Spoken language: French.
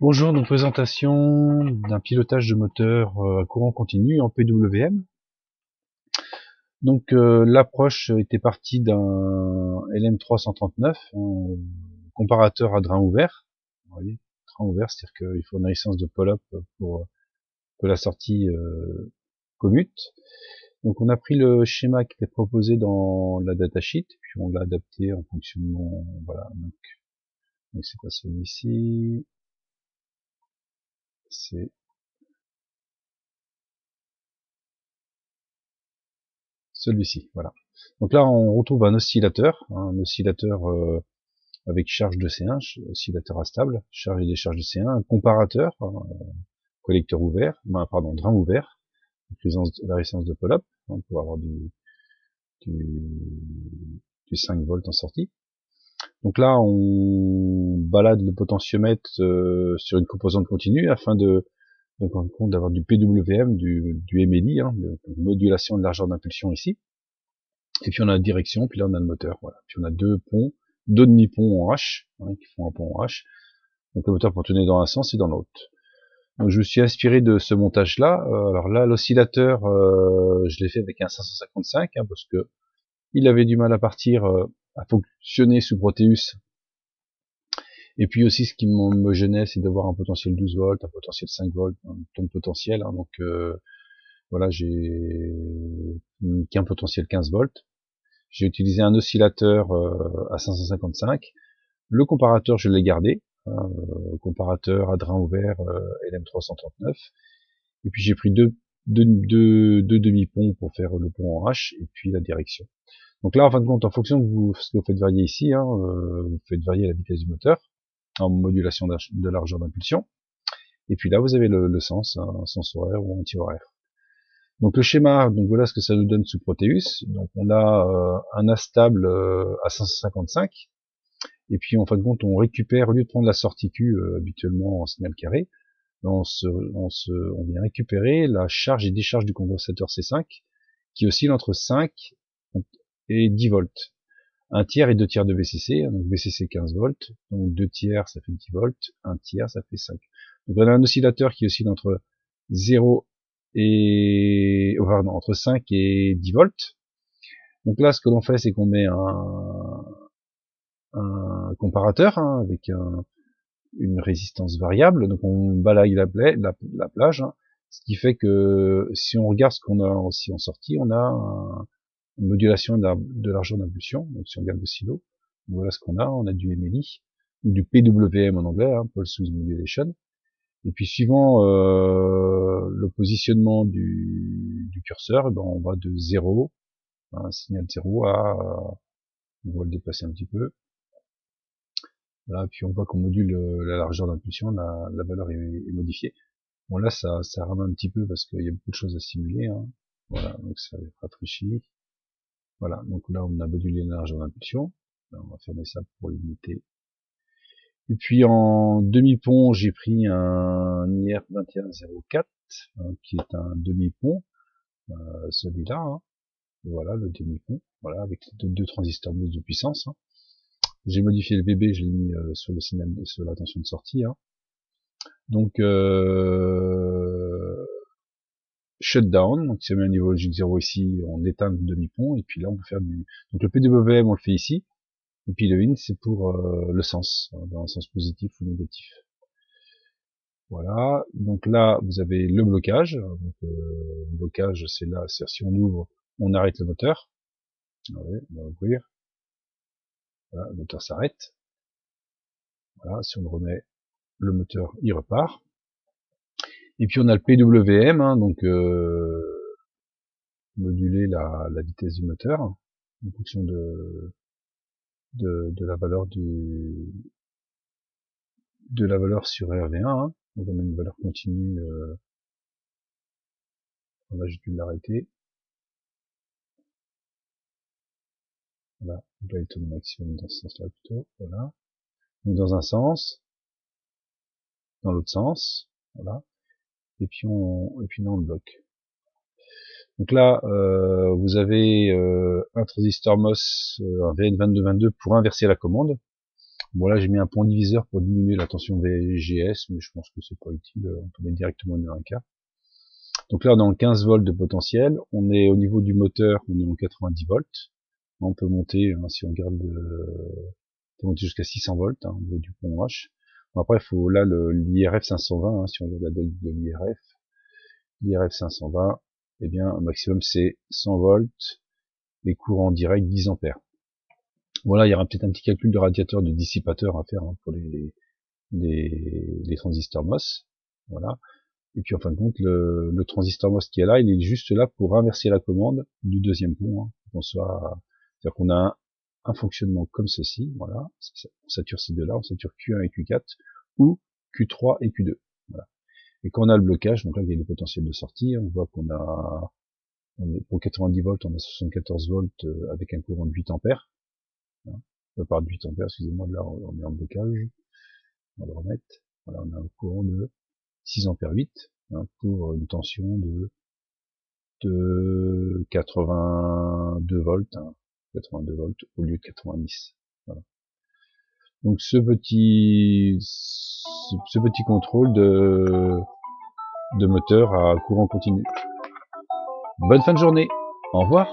Bonjour, donc présentation d'un pilotage de moteur à courant continu en PWM. Donc l'approche était partie d'un LM339, un comparateur à drain ouvert. Vous voyez, drain ouvert, c'est-à-dire qu'il faut une résistance de pull-up pour que la sortie commute. Donc on a pris le schéma qui était proposé dans la datasheet, puis on l'a adapté en fonctionnement. Voilà, donc c'est pas celui-ci, c'est celui-ci, voilà. Donc là, on retrouve un oscillateur, avec charge de C1, oscillateur instable, charge et décharge de C1, un comparateur, collecteur ouvert, pardon, drain ouvert, la résistance de pull-up, pour avoir du, du 5 volts en sortie. Donc là, on balade le potentiomètre sur une composante continue afin donc en compte d'avoir du PWM, du MLI, de modulation de largeur d'impulsion ici. Et puis on a la direction, puis là on a le moteur, voilà. Puis on a deux demi-ponts en H, qui font un pont en H. Donc le moteur peut tourner dans un sens et dans l'autre. Donc je me suis inspiré de ce montage-là. Alors là, l'oscillateur, je l'ai fait avec un 555, parce que il avait du mal à partir, à fonctionner sous Proteus. Et puis aussi, ce qui me gênait, c'est d'avoir un potentiel 12 volts, un potentiel 5 volts, un ton de potentiel. Donc voilà, j'ai mis qu'un potentiel 15 volts. J'ai utilisé un oscillateur à 555. Le comparateur, je l'ai gardé. Comparateur à drain ouvert LM339. Et puis j'ai pris deux demi-ponts pour faire le pont en H et puis la direction. Donc là, en fin de compte, en fonction de ce que vous faites varier ici, vous faites varier la vitesse du moteur en modulation de largeur d'impulsion. Et puis là, vous avez le sens, un sens horaire ou anti-horaire. Donc le schéma, donc voilà ce que ça nous donne sous Proteus. Donc on a un astable à 555, et puis en fin de compte on récupère, au lieu de prendre la sortie Q habituellement en signal carré, on vient récupérer la charge et décharge du condensateur C5 qui oscille entre 5 et 10 volts. Un tiers et deux tiers de VCC, donc VCC 15 volts, donc deux tiers ça fait 10 volts, un tiers ça fait 5. Donc on a un oscillateur qui oscille entre 0 et entre 5 et 10 volts. Donc là, ce que l'on fait, c'est qu'on met un comparateur avec une résistance variable. Donc on balaye la plage, ce qui fait que si on regarde ce qu'on a aussi en sortie, on a une modulation de largeur d'impulsion. Donc si on regarde le silo, voilà ce qu'on a. On a du MLI, ou du PWM en anglais, Pulse Width Modulation. Et puis suivant le positionnement du curseur, on va de 0, un signal 0 on va le dépasser un petit peu. Voilà, puis on voit qu'on module la largeur d'impulsion, la valeur est modifiée. Bon là, ça rame un petit peu parce qu'il y a beaucoup de choses à simuler. Voilà, donc ça rafraîchit. Voilà, donc là on a modulé la largeur d'impulsion. On va fermer ça pour limiter. Et puis en demi-pont, j'ai pris un IR2104, qui est un demi-pont, celui-là. Voilà, le demi-pont, voilà, avec deux transistors mousse de puissance. J'ai modifié le VB, je l'ai mis sur le signal, sur la tension de sortie. Donc shutdown, donc si on met un niveau logique 0 ici, on éteint le demi-pont, et puis là on peut faire donc le PWM on le fait ici, et puis le IN c'est pour le sens, dans un sens positif ou négatif. Voilà, donc là vous avez le blocage, donc le blocage c'est là, c'est si on ouvre, on arrête le moteur. Ouais, on va ouvrir, voilà, le moteur s'arrête. Voilà, si on le remet, le moteur il repart. Et puis on a le PWM, donc moduler la vitesse du moteur en fonction de la valeur de la valeur sur RV1. Donc on a une valeur continue. Là j'ai dû l'arrêter. Voilà, on doit être au maximum dans ce sens-là plutôt. Voilà. Donc dans un sens, dans l'autre sens, voilà. Et puis là on le bloque. Donc là, vous avez un transistor MOS, un VN2222 pour inverser la commande. Bon là j'ai mis un pont diviseur pour diminuer la tension VGS, mais je pense que c'est pas utile, on peut mettre directement une 1K. Donc là on est en 15 volts de potentiel, on est au niveau du moteur, on est en 90 volts. On peut monter, hein, si on regarde, on peut monter jusqu'à 600 volts hein, au niveau du pont H. Bon, après il faut là l'IRF 520, hein, si on regarde la donne de l'IRF 520, eh bien au maximum c'est 100 volts, les courants directs 10 ampères. Voilà, il y aura peut-être un petit calcul de radiateur de dissipateur à faire hein, pour les transistors MOS. Voilà. Et puis en fin de compte, le transistor MOS qui est là, il est juste là pour inverser la commande du deuxième pont. Hein, c'est-à-dire qu'on a un fonctionnement comme ceci, voilà. On sature ces deux-là, on sature Q1 et Q4, ou Q3 et Q2. Voilà. Et quand on a le blocage, donc là il y a les potentiels de sortie, on voit qu'on a, pour 90 volts, on a 74 volts avec un courant de 8 ampères. Par 8 ampères, excusez-moi, là on est en blocage, on va le remettre, voilà, on a un courant de 6 ampères 8, hein, pour une tension de 82 volts, hein, 82 volts au lieu de 90, voilà. Donc ce petit contrôle de moteur à courant continu. Bonne fin de journée, au revoir.